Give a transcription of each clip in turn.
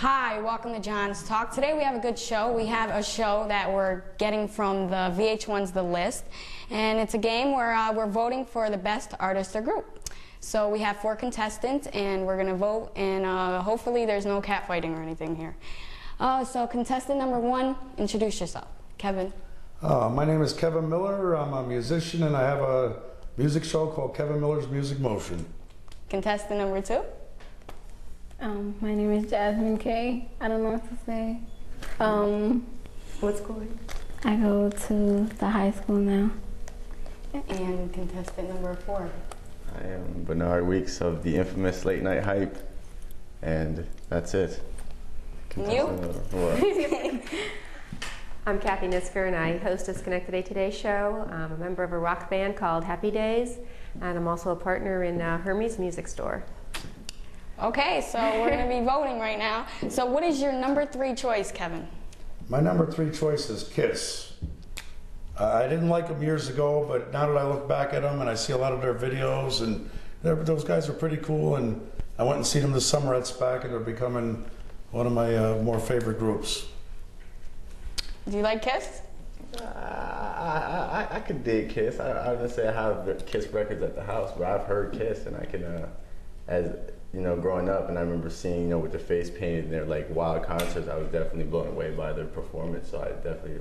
Hi, welcome to John's Talk. Today we have a good show. We have a show that we're getting from the VH1's The List, and it's a game where we're voting for the best artist or group. So we have 4 contestants, and we're going to vote, and hopefully there's no catfighting or anything here. So contestant number 1, introduce yourself. Kevin. My name is Kevin Miller. I'm a musician, and I have a music show called Kevin Miller's Music Motion. Contestant number 2. My name is Jasmine K. I don't know what to say. What school? I go to the high school now. And contestant number 4. I am Bernard Weeks of the infamous Late Night Hype, and that's it. You? I'm Kathy Nisker, and I host a Schenectady Today show. I'm a member of a rock band called Happy Days, and I'm also a partner in Hermes Music Store. Okay, so we're going to be voting right now. So what is your number 3 choice, Kevin? My number 3 choice is Kiss. I didn't like them years ago, but now that I look back at them and I see a lot of their videos, and those guys are pretty cool, and I went and seen them this summer at SPAC, and they're becoming one of my more favorite groups. Do you like Kiss? I could dig Kiss. I wouldn't say I have Kiss records at the house, but I've heard Kiss, and I can, as you know, growing up, and I remember seeing, with the face painted, and their like wild concerts, I was definitely blown away by their performance. So I definitely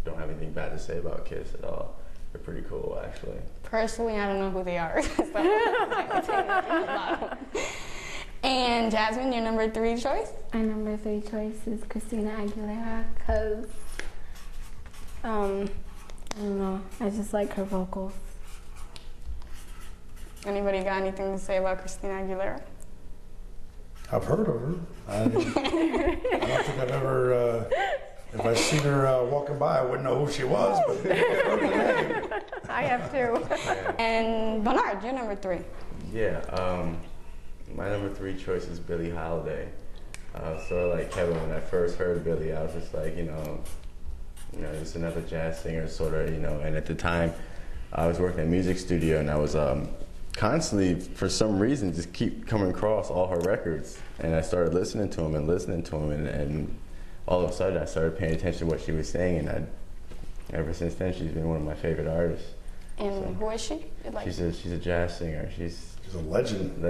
don't have anything bad to say about Kiss at all. They're pretty cool, actually. Personally, I don't know who they are. And Jasmine, your number 3 choice? My number 3 choice is Christina Aguilera, because I don't know, I just like her vocals. Anybody got anything to say about Christina Aguilera? I've heard of her. I don't think I've ever, if I seen her walking by, I wouldn't know who she was, but I've heard the name. I have too. And Bernard, your number 3. Yeah, my number 3 choice is Billie Holday. Sort of like Kevin, when I first heard Billie, I was just like, just another jazz singer, sort of, and at the time, I was working at a music studio, and I was constantly, for some reason, just keep coming across all her records, and I started listening to them, and all of a sudden, I started paying attention to what she was saying, and ever since then, she's been one of my favorite artists. And who is she? She's a jazz singer. She's a legend.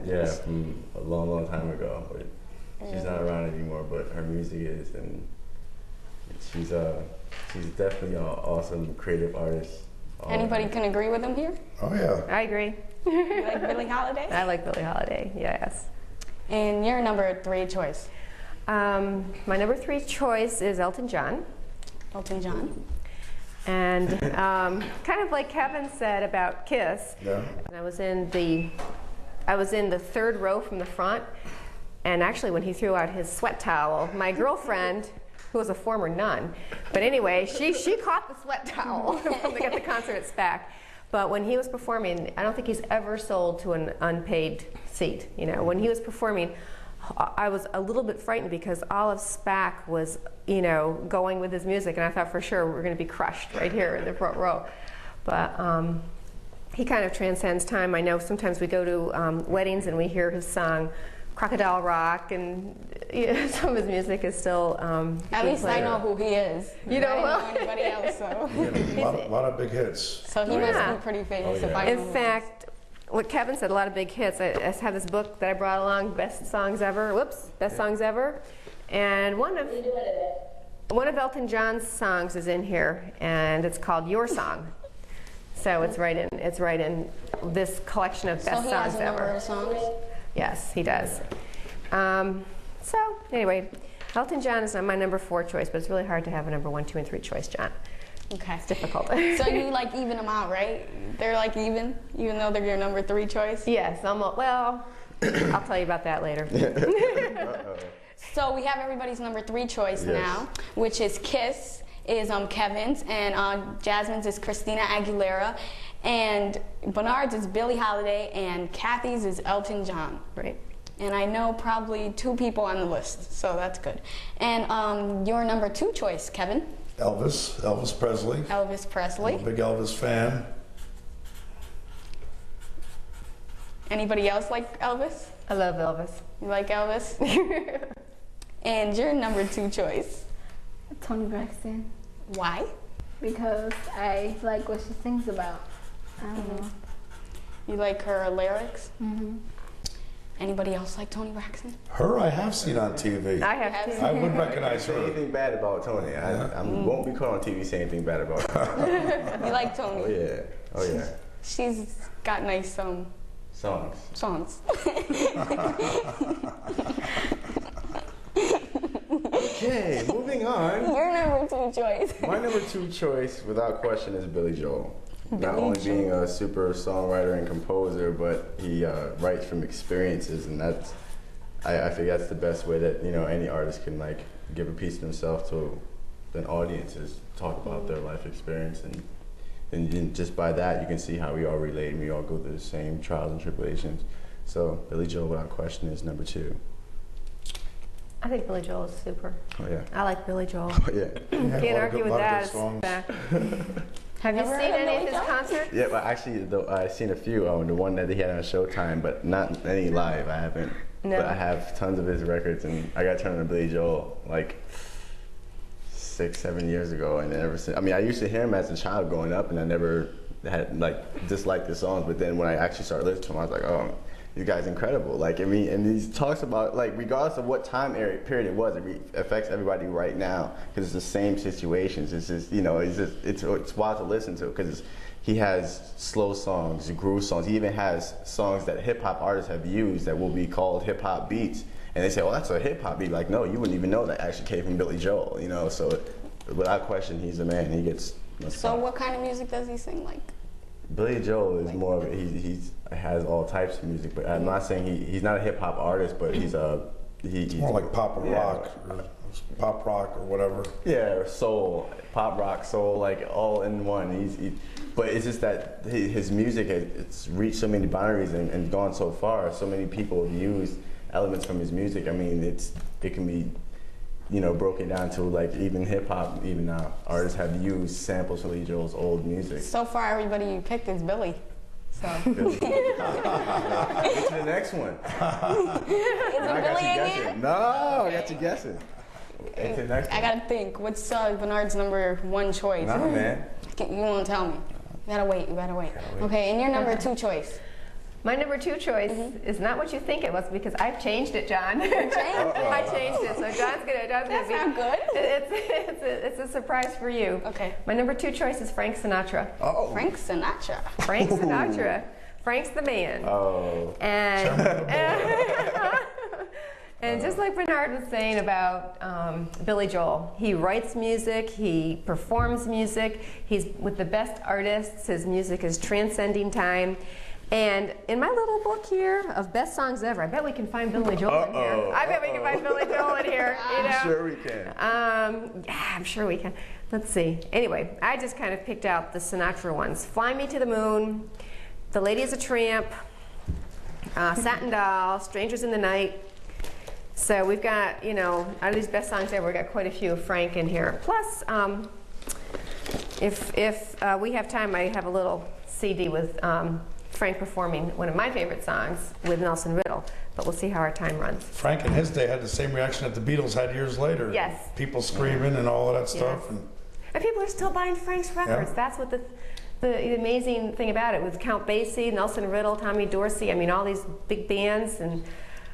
Yeah, from a long, long time ago. But she's not around anymore, but her music is, and she's definitely an awesome creative artist. Anybody can agree with him here? Oh yeah. I agree. You like Billie Holiday? I like Billie Holiday, yes. And your number 3 choice? My number 3 choice is Elton John. Elton John. And kind of like Kevin said about Kiss, Yeah. I was in the 3rd row from the front, and actually when he threw out his sweat towel, my girlfriend, who was a former nun, but anyway, she caught the sweat towel at the concert at SPAC. But when he was performing, I don't think he's ever sold to an unpaid seat. When he was performing, I was a little bit frightened because all of SPAC was, going with his music, and I thought for sure we're going to be crushed right here in the front row. But he kind of transcends time. I know sometimes we go to weddings and we hear his song Crocodile Rock, and some of his music is still At least played. I know who he is. You know, I don't know anybody else, so. A lot of big hits. So he must be pretty famous if I know In fact, what Kevin said, a lot of big hits. I have this book that I brought along, Best Songs Ever. Best Songs Ever. And one of Elton John's songs is in here, and it's called Your Song. So it's right in this collection of best So he songs has a number ever. of songs? Yes, he does. So anyway, Elton John is my number 4 choice, but it's really hard to have a number 1, 2, and 3 choice, John. Okay. It's difficult. So you like even them out, right? They're like even though they're your number 3 choice? Yes, well, I'll tell you about that later. So we have everybody's number 3 choice now, which is Kiss, is Kevin's, and Jasmine's is Christina Aguilera, and Bernard's is Billie Holiday, and Kathy's is Elton John. Right. And I know probably 2 people on the list, so that's good. And your number 2 choice, Kevin? Elvis Presley. Elvis Presley. I'm a big Elvis fan. Anybody else like Elvis? I love Elvis. You like Elvis? And your number 2 choice? Toni Braxton, Why? because I like what she sings about. I don't know. You like her lyrics? Mm-hmm. Anybody else like Toni Braxton? Her I have seen on TV. I have to. I would recognize Say her. anything bad about Tony. I won't be caught on TV saying anything bad about her. You like Toni? Oh yeah. Oh yeah. She's got nice Songs. songs. Okay, moving on. Your number 2 choice. My number 2 choice, without question, is Billy Joel. Not Billy only being Joel. a super songwriter and composer, but he writes from experiences, and that's I think that's the best way that any artist can like give a piece of himself to an audience is talk about their life experience, and just by that you can see how we all relate and we all go through the same trials and tribulations. So Billy Joel, without question, is number 2. I think Billy Joel is super. Oh yeah. I like Billy Joel. Oh yeah. Can't argue with that. Good songs. Have you Never seen heard of any of Billy his Joel? concerts? Yeah, but actually, I've seen a few. The one that he had on Showtime, but not any live. I haven't. No. But I have tons of his records, and I got turned on to Billy Joel like 6-7 years ago, and ever since. I mean, I used to hear him as a child growing up, and I never had like disliked the songs. But then when I actually started listening to him, I was like, oh, this guy's incredible. Like, I mean, and he talks about like regardless of what time period it was, it affects everybody right now because it's the same situations. It's just it's wild to listen to because he has slow songs, groove songs. He even has songs that hip hop artists have used that will be called hip hop beats, and they say, "Oh, that's a hip hop beat." Like, no, you wouldn't even know that actually came from Billy Joel. So without question, he's the man. He gets. So what kind of music does he sing like? Billy Joel is more of he has all types of music, but I'm not saying he's not a hip hop artist, but he's More like pop and rock, or pop rock, or whatever. Yeah, or soul, pop rock, soul, like all in one. But it's just that his music it's reached so many boundaries and gone so far. So many people have used elements from his music. I mean, it can be broken down to like even hip hop. Even now, artists have used samples from Billy Joel's old music. So far, everybody you picked is Billy. So. Billy. Get to the next one. Is it Billy again? No, I got you guessing. Get to the next I one. gotta think. What's Bernard's number 1 choice? Nah, man. You won't tell me. You gotta wait. Okay, and your number 2 choice? My number 2 choice is not what you think it was because I've changed it, John. I changed it, so John's gonna That's be. not good. It's a surprise for you. Okay. My number 2 choice is Frank Sinatra. Oh, Frank Sinatra. Frank Sinatra. Frank's the man. Oh. And just like Bernard was saying about Billy Joel, he writes music, he performs music, he's with the best artists, his music is transcending time. And in my little book here of best songs ever, I bet we can find Billy Joel in here. I bet we can find Billy Joel in here. I'm sure we can. Yeah, I'm sure we can. Let's see. Anyway, I just kind of picked out the Sinatra ones. Fly Me to the Moon, The Lady is a Tramp, Satin Doll, Strangers in the Night. So we've got, out of these best songs ever, we've got quite a few of Frank in here. Plus, if we have time, I have a little CD with Frank performing one of my favorite songs with Nelson Riddle, but we'll see how our time runs. Frank in his day had the same reaction that the Beatles had years later. Yes. People screaming and all of that stuff. Yes. And And people are still buying Frank's records. Yeah. That's what the amazing thing about it, with Count Basie, Nelson Riddle, Tommy Dorsey, I mean, all these big bands. And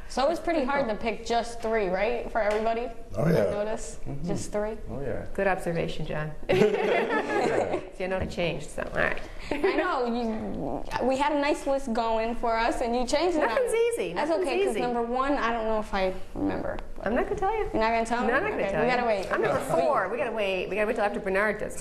So it's pretty hard to pick just 3, right, for everybody? Oh, yeah. I notice? Just 3? Oh yeah. good observation, John. You know, it changed, so all right. I know, we had a nice list going for us, and you changed it. Nothing's easy. That's Nothing's okay, because easy. number 1, I don't know if I remember. I'm not going to tell you. You're not going to tell me? No, I'm not going to Okay, tell we you. gotta wait. I'm number Okay. 4. We got to wait till after Bernard does, too.